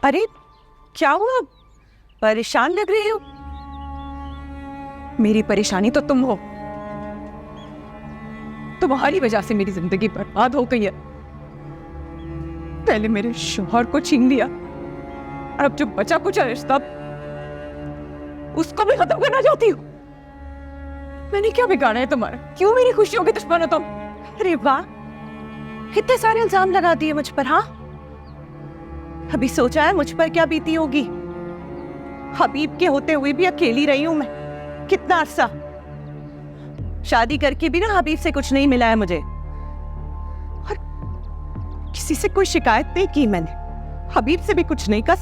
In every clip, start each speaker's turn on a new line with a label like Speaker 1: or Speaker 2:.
Speaker 1: अरे क्या हुआ, परेशान लग रही हो? मेरी परेशानी तो तुम हो। तुम्हारी वजह से मेरी जिंदगी बर्बाद हो गई है। पहले मेरे शौहर को छीन लिया और अब जो बचा कुछ रिश्ता उसको भी खत्म करना चाहती हो। मैंने क्या बिगाड़ा है तुम्हारा? क्यों मेरी खुशियों के दुश्मन हो तुम? अरे वाह, कितने सारे इल्जाम लगा दिए मुझ पर। हाँ, अभी सोचा है मुझ पर क्या बीती होगी? हबीब के होते हुए भी अकेली रही हूं मैं कितना अरसा। शादी करके भी ना हबीब से कुछ नहीं मिला है मुझे, और किसी से कोई शिकायत नहीं की मैंने। हबीब से भी कुछ नहीं कहा,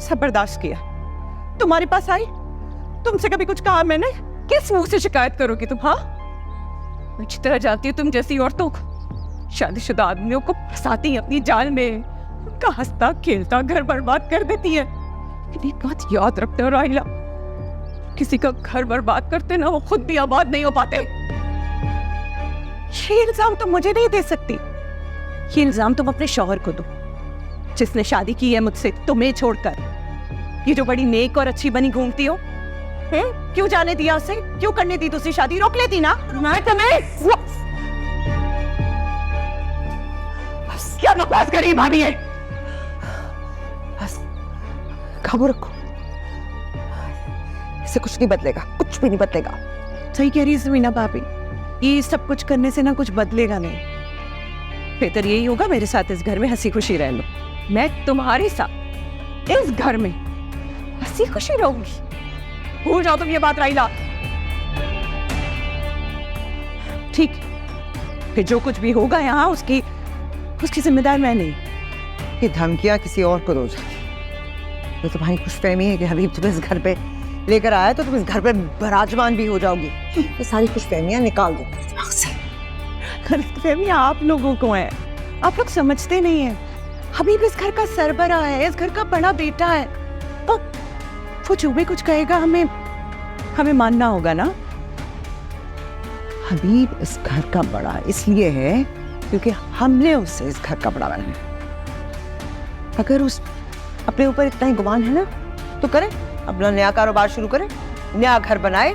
Speaker 1: सब बर्दाश्त किया। तुम्हारे पास आई, तुमसे कभी कुछ कहा मैंने? किस मुंह से शिकायत करोगी तुम? हाँ, अच्छी तरह जानती हो तुम जैसी औरतों को शादीशुदा आदमियों को फंसाती है अपनी जाल में, उनका हंसता खेलता घर बर्बाद कर देती है। एक बात याद रखते हो राहिला, किसी का घर बर्बाद करते ना वो खुद भी आबाद नहीं हो पाते। ये इल्जाम तुम मुझे नहीं दे सकती, ये इल्जाम तुम अपने शौहर को दो जिसने शादी की है मुझसे तुम्हें छोड़कर। ये जो बड़ी नेक और अच्छी बनी घूमती हो, क्यों जाने दिया उसे? क्यों करने दी दूसरी शादी? रोक लेती ना। मैं तुम्हें क्या बकवास करी भाभी है? बस काबू रखो, इससे कुछ नहीं बदलेगा, कुछ भी नहीं बदलेगा। सही कह रही है ज़मीना भाभी, ये सब कुछ करने से ना कुछ बदलेगा नहीं। बेहतर यही होगा मेरे साथ इस घर में हंसी खुशी रह लो। मैं तुम्हारे साथ इस घर में हंसी खुशी रहूंगी। भूल जाओ तुम ये बात राहिला। ठीक, फिर जो कुछ भी होगा यहाँ उसकी जिम्मेदार मैं नहीं।
Speaker 2: ये धमकियां किसी और को दो जाती। तो तुम्हारी खुशफहमी है कि हबीब तुम्हें इस घर पे लेकर आया तो तुम इस घर पे बराजमान भी हो जाओगी। ये सारी खुशफहमियां निकाल दो दिमाग से।
Speaker 1: गलतफहमियां आप लोगों को है, आप लोग समझते नहीं है। हबीब इस घर का सरबराह है, इस घर का बड़ा बेटा है, तो वो जो भी कुछ कहेगा हमें मानना होगा ना।
Speaker 2: हबीब इस घर का बड़ा इसलिए है क्योंकि हमने उसे इस घर का बड़ा बनाया। अगर उस अपने ऊपर इतना ही गुमान है ना तो करे, अपना नया कारोबार शुरू करे, नया घर बनाए।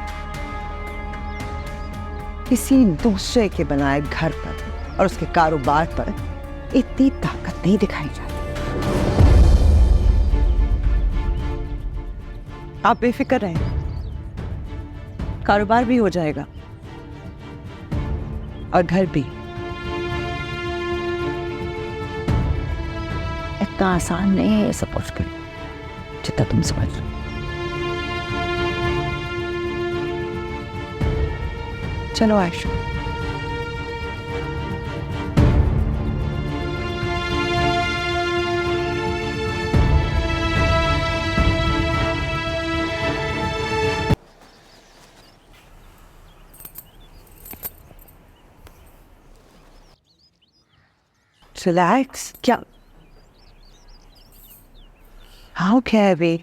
Speaker 2: किसी दूसरे के बनाए घर पर और उसके कारोबार पर इतनी ताकत नहीं दिखाई जाती।
Speaker 1: आप बेफिक्र रहें, कारोबार भी हो जाएगा और घर भी।
Speaker 2: इतना आसान नहीं है ये सब मुश्किल जितना तुम समझ रहे हो।
Speaker 1: चलो आयशा, रिलैक्स। क्या हाँ, क्या है अभी?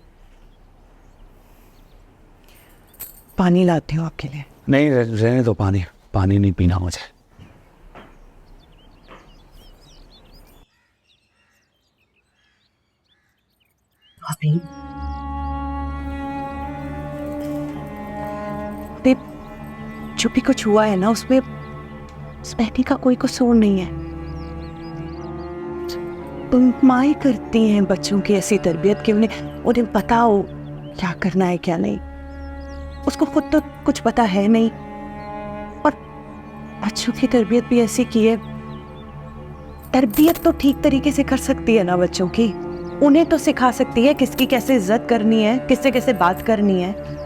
Speaker 1: पानी लाती हूँ आपके लिए।
Speaker 3: नहीं, रहने दो, पानी नहीं पीना मुझे।
Speaker 1: अभी जो भी कुछ हुआ है ना उसमें सहने का कोई कसूर नहीं है। तुम माँ करती हैं बच्चों की ऐसी तरबियत कि उन्हें पता हो क्या करना है क्या नहीं। उसको खुद तो कुछ पता है नहीं, और बच्चों की तरबियत भी ऐसी की है। तरबियत तो ठीक तरीके से कर सकती है ना बच्चों की, उन्हें तो सिखा सकती है किसकी कैसे इज्जत करनी है, किससे कैसे बात करनी है।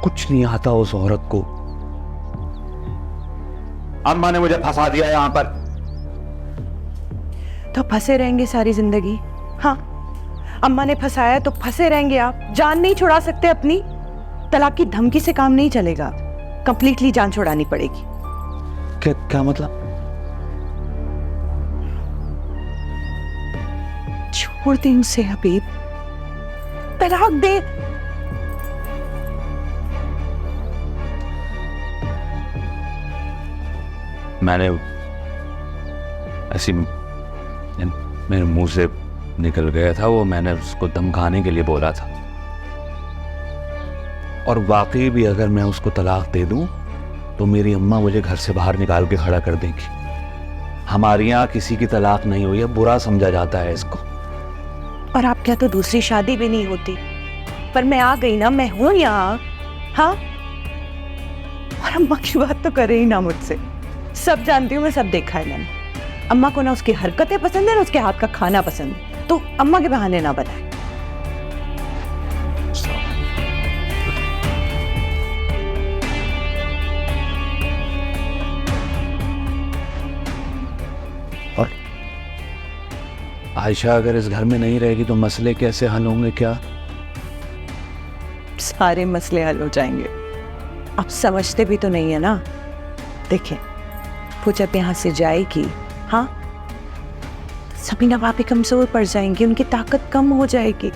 Speaker 3: कुछ नहीं आता उस औरत को। अम्मा ने मुझे फंसा दिया यहाँ पर।
Speaker 1: तो फंसे रहेंगे सारी जिंदगी। हाँ, अम्मा ने फंसाया तो फंसे रहेंगे आप। जान नहीं छुड़ा सकते अपनी। तलाक की धमकी से काम नहीं चलेगा, कंप्लीटली जान छुड़ानी पड़ेगी।
Speaker 3: क्या मतलब?
Speaker 1: छोड़ दे उसे हबीब, तलाक दे।
Speaker 3: मैंने ऐसी मेरे मुंह से निकल गया था वो, मैंने उसको धमकाने के लिए बोला था। और वाकई भी अगर मैं उसको तलाक दे दूं तो मेरी अम्मा मुझे घर से बाहर निकाल के खड़ा कर देंगी। हमारे यहाँ किसी की तलाक नहीं हुई है, बुरा समझा जाता है इसको।
Speaker 1: और आप क्या तो दूसरी शादी भी नहीं होती, पर मैं आ गई ना, मैं हूं यहाँ। हाँ, और अम्मा की बात तो करे ही ना मुझसे, सब जानती हूँ मैं, सब देखा है मैंने। अम्मा को ना उसकी हरकतें पसंद है ना उसके हाथ का खाना पसंद है, तो अम्मा के बहाने ना बताए।
Speaker 3: और आयशा अगर इस घर में नहीं रहेगी तो मसले कैसे हल होंगे? क्या
Speaker 1: सारे मसले हल हो जाएंगे। आप समझते भी तो नहीं है ना। देखिए, वो जब यहाँ से जाएगी, हाँ, सबीना भाभी कमजोर पड़ जाएंगी, उनकी ताकत कम हो जाएगी।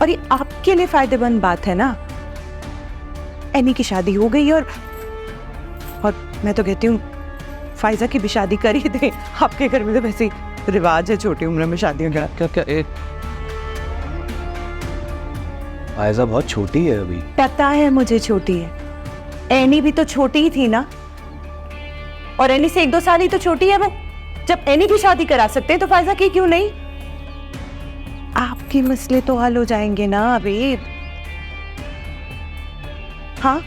Speaker 1: और ये आपके लिए फायदेमंद बात है ना। एनी की शादी हो गई और मैं तो कहती हूँ फायजा की भी शादी कर ही दे। आपके घर में तो वैसे ही रिवाज है छोटी उम्र में शादियों का।
Speaker 3: क्या एक फायजा बहुत छोटी है अभी।
Speaker 1: पता है मुझे छोटी है, एनी भी तो छोटी ही थी ना, और एनी से 1-2 साल ही तो छोटी है। मैं जब एनी की शादी करा सकते हैं तो फायजा की क्यों नहीं? आपके मसले तो हल हो जाएंगे ना अभी। हाँ,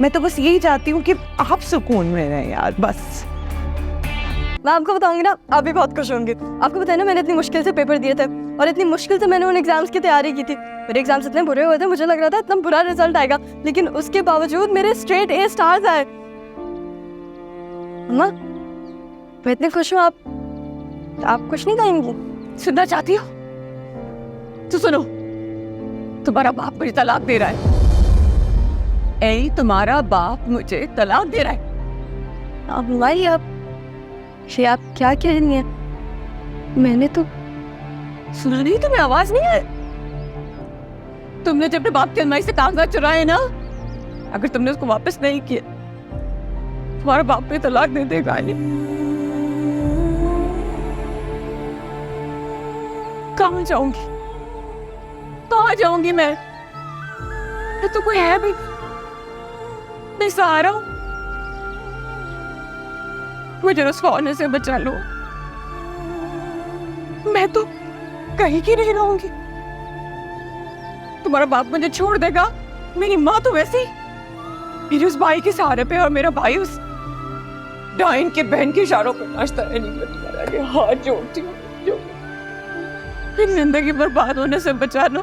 Speaker 1: मैं तो बस यही चाहती हूँ कि आप सुकून में रहें यार, बस।
Speaker 4: मैं आपको बताऊंगी ना, आप भी बहुत खुश होंगे। आपको पता है ना, मैंने इतनी मुश्किल से पेपर दिए थे और इतनी मुश्किल से मैंने उन एग्जाम्स की तैयारी की थी। मेरे एग्जाम्स इतने बुरे हुए थे, मुझे लग रहा था इतना बुरा रिजल्ट आएगा, लेकिन उसके बावजूद मेरे स्ट्रेट A स्टार्स आए। अम्मा, मैं इतनी खुश हूँ। आप खुश नहीं कहेंगी?
Speaker 1: सुनना चाहती हो तो सुनो। तुम्हारा बाप मुझे तलाक दे रहा है। तुम्हारा बाप मुझे तलाक दे रहा है।
Speaker 4: आप भाई, आप क्या कह रही हैं? मैंने तो
Speaker 1: सुना नहीं? तुम्हें आवाज नहीं है? तुमने जब अपने बाप की अलमारी से कागजात चुराए ना, अगर तुमने उसको वापस नहीं किया, तुम्हारा बाप पे तलाक दे देगा। कहाँ जाऊंगी? कहाँ जाऊंगी मैं तो कोई है भी नहीं, सहारा हूं। मुझे रुसवा होने से बचा लो। मैं तो कहीं की नहीं रहूंगी। तुम्हारा बाप मुझे छोड़ देगा, मेरी माँ तो वैसी मेरे उस भाई के सहारे पे, और मेरा भाई उस डाइन के बहन के इशारों पे नाचता है। नहीं, मैं तुम्हारे आगे हाथ जोड़ती हूँ, जिंदगी बर्बाद होने से बचा लो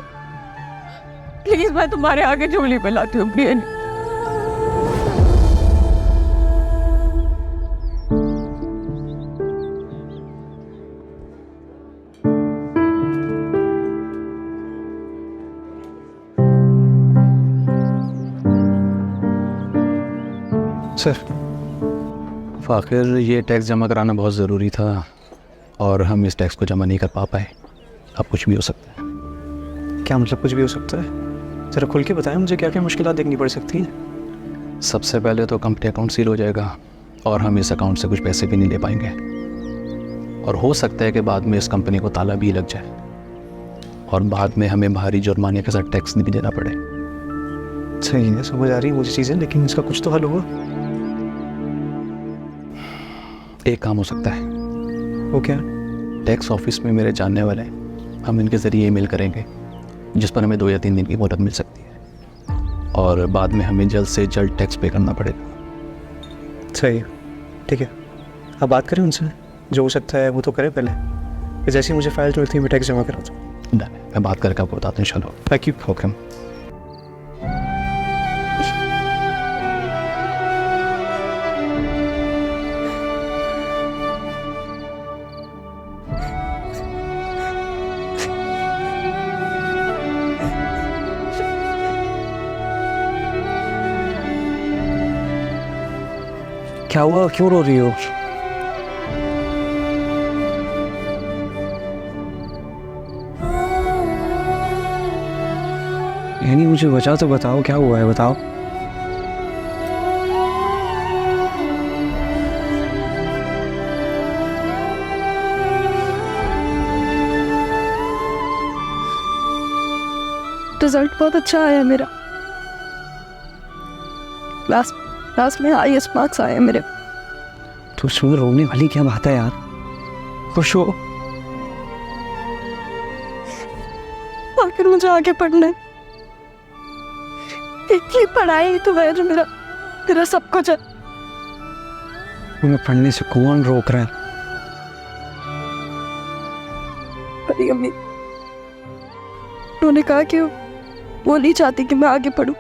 Speaker 1: प्लीज। मैं तुम्हारे आगे झोली मिलाती हूँ प्लीज।
Speaker 5: सर,
Speaker 3: फ़ाखिर, ये टैक्स जमा कराना बहुत ज़रूरी था और हम इस टैक्स को जमा नहीं कर पाए। अब कुछ भी हो सकता है।
Speaker 5: क्या मतलब कुछ भी हो सकता है? ज़रा खुल के बताएं मुझे, क्या क्या मुश्किलात देखनी पड़ सकती हैं?
Speaker 3: सबसे पहले तो कंपनी अकाउंट सील हो जाएगा और हम इस अकाउंट से कुछ पैसे भी नहीं ले पाएंगे, और हो सकता है कि बाद में इस कंपनी को ताला भी लग जाए और बाद में हमें भारी जुर्माने के साथ टैक्स भी देना पड़े।
Speaker 5: सही है, समझ आ रही है मुझे चीज़ें, लेकिन इसका कुछ तो हल होगा।
Speaker 3: एक काम हो सकता है।
Speaker 5: वो क्या?
Speaker 3: टैक्स ऑफिस में मेरे जानने वाले हैं, हम इनके ज़रिए ईमेल करेंगे जिस पर हमें 2 या 3 दिन की मोहलत मिल सकती है, और बाद में हमें जल्द से जल्द टैक्स पे करना पड़ेगा।
Speaker 5: सही है, ठीक है, आप बात करें उनसे, जो हो सकता है वो तो करें पहले, फिर जैसे ही मुझे फाइल जोड़ती है मैं टैक्स जमा कराता हूँ।
Speaker 3: मैं बात करके आपको बताता हूँ इंशाल्लाह।
Speaker 5: Thank you.
Speaker 3: ओके।
Speaker 5: क्या हुआ, क्यों रो रही हो? यानी मुझे वजह तो बताओ, क्या हुआ है बताओ।
Speaker 4: रिजल्ट बहुत अच्छा आया मेरा। क्लास में हाईएस्ट मार्क्स आए मेरे।
Speaker 5: तो उसमें रोने वाली क्या बात है यार, खुश हो।
Speaker 4: आखिर मुझे आगे पढ़ना है, इतनी पढ़ाई तो है जो मेरा सब कुछ है।
Speaker 5: तुम्हें पढ़ने से कौन रोक रहा है?
Speaker 4: मेरी अम्मी उन्होंने कहा कि वो नहीं चाहती कि मैं आगे पढूं,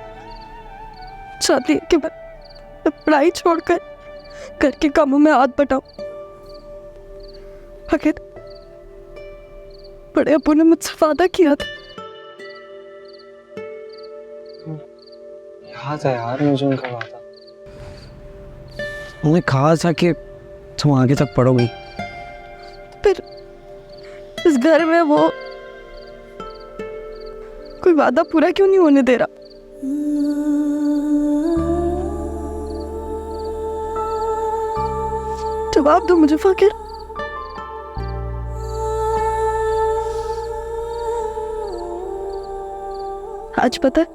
Speaker 4: चाहती है कि मैं पढ़ाई छोड़कर घर के कामों में हाथ बटाऊं। आखिर बड़े अब्बू ने मुझसे वादा किया था।
Speaker 5: याद है यार मुझे उनका वादा। उन्होंने कहा था कि तुम आगे तक पढ़ोगी।
Speaker 4: फिर इस घर में वो कोई वादा पूरा क्यों नहीं होने दे रहा? जवाब दो मुझे फकीर। आज पता है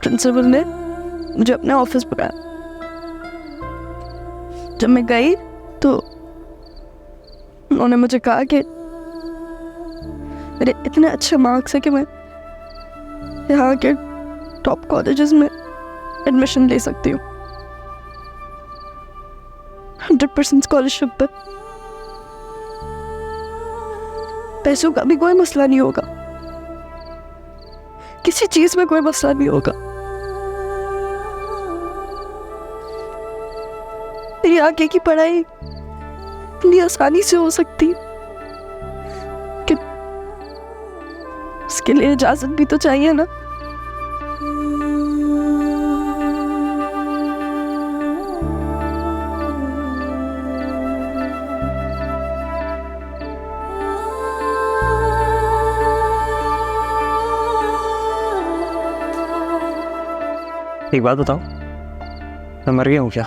Speaker 4: प्रिंसिपल ने मुझे अपने ऑफिस बुलाया। जब मैं गई तो उन्होंने मुझे कहा कि मेरे इतने अच्छे मार्क्स है कि मैं यहाँ के टॉप कॉलेजेस में एडमिशन ले सकती हूँ 100% स्कॉलरशिप पे। पैसों का भी कोई मसला नहीं होगा, किसी चीज में कोई मसला नहीं होगा। मेरी आगे की पढ़ाई इतनी आसानी से हो सकती है कि उसके लिए इजाजत भी तो चाहिए ना।
Speaker 5: एक बात बताओ, मैं मर गया हूँ क्या?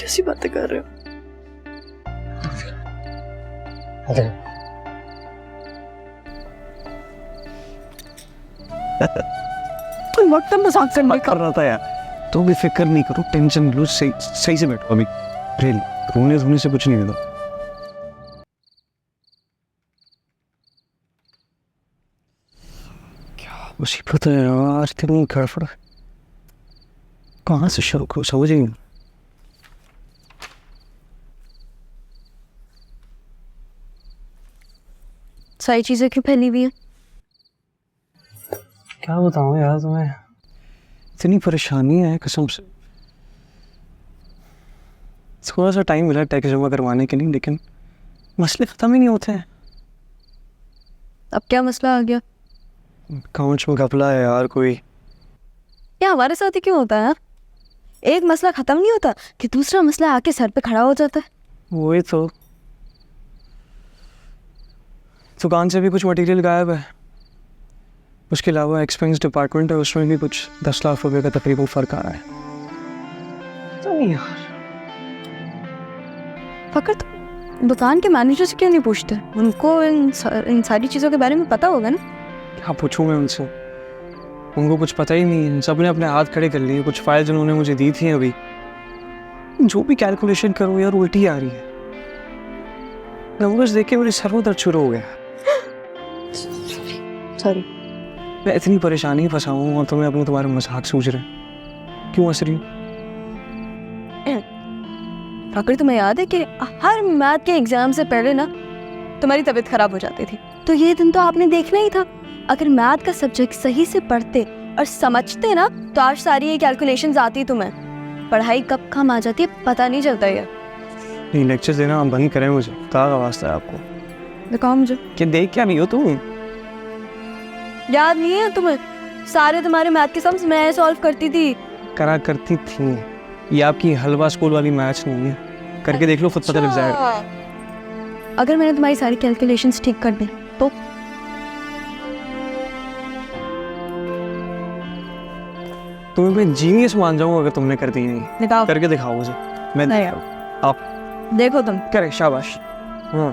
Speaker 4: कैसी बातें कर रहे हो? कोई वक्त मजाक करने का
Speaker 5: कर रहा था यार। तो भी फिक्र नहीं करो, टेंशन लो, सही से बैठो अभी। रियली रोने धोने से कुछ नहीं होता। क्या मुसीबत है यार, इतनी गड़बड़ कहाँ से शुरू करो, समझ नहीं।
Speaker 4: सारी चीजें क्यों फैली हुई हैं?
Speaker 5: क्या बताऊँ यार तुम्हें, इतनी परेशानी है कसम से। थोड़ा सा टाइम मिला टैक्स जमा करवाने के लिए, लेकिन मसले ख़त्म ही नहीं होते हैं।
Speaker 4: अब क्या मसला आ गया?
Speaker 5: अकाउंट्स में घपला है यार कोई।
Speaker 4: ये हमारे साथ ही क्यों होता है? एक मसला खत्म नहीं होता कि दूसरा मसला आके सर पे खड़ा हो जाता है।
Speaker 5: वही तो, दुकान से भी कुछ मटेरियल गायब है। उसके अलावा एक्सपेंस डिपार्टमेंट है, उसमें भी कुछ 10 लाख रुपए का तकरीबन फ़र्क आ रहा है। तो नहीं यार,
Speaker 4: फकर तो दुकान के मैनेजर से क्यों नहीं पूछते? उनको इन सारी चीज़ों के बारे में पता होगा ना।
Speaker 5: क्या पूछूं मैं उनसे, उनको कुछ पता ही नहीं है। सबने अपने हाथ खड़े कर लिए। कुछ फाइल्स उन्होंने मुझे दी थी, अभी जो भी कैलकुलेशन करूँ यार उल्टी आ रही है। नंबर्स देख के मेरे सर में दर्द शुरू हो गया।
Speaker 4: सॉरी।
Speaker 5: मैं इतनी परेशानी फंसा हूँ और तुम्हें अपने तुम्हारे मजाक सूझ रहे हैं। क्यों हंस रही हो?
Speaker 4: फकर तुम्हें याद है कि हर मैथ के एग्जाम से पहले ना तुम्हारी तबीयत खराब हो जाती थी, तो ये दिन तो आपने देखना ही था। अगर मैथ का सब्जेक्ट सही से पढ़ते और समझते ना तो आज सारी ये कैलकुलेशंस आती तुम्हें। पढ़ाई कब काम आ जाती है पता नहीं चलता यार।
Speaker 5: नहीं, लेक्चर देना आप बंद करें, मुझे खुदा का वास्ता है आपको।
Speaker 4: दिखाओ मुझे।
Speaker 5: कि देख क्या नहीं हो तुम?
Speaker 4: याद नहीं है तुम्हें? सारे तुम्हारे मैथ के सम्स मैं सॉल्व करती थी।
Speaker 5: करा करती थी। ये आपकी हलवा स्कूल वाली मैच नहीं है, करके देख लो, खुद पता लग जाएगा।
Speaker 4: अगर मैंने तुम्हारी सारी कैलकुलेशंस ठीक कर दी तो
Speaker 5: तुम्हें मैं जीनियस मान जाऊंगा अगर तुमने कर दी नहीं।
Speaker 4: दिखाओ।
Speaker 5: करके दिखाओ मुझे। मैं
Speaker 4: नहीं।
Speaker 5: आप
Speaker 4: देखो तुम।
Speaker 5: करे, शाबाश। हाँ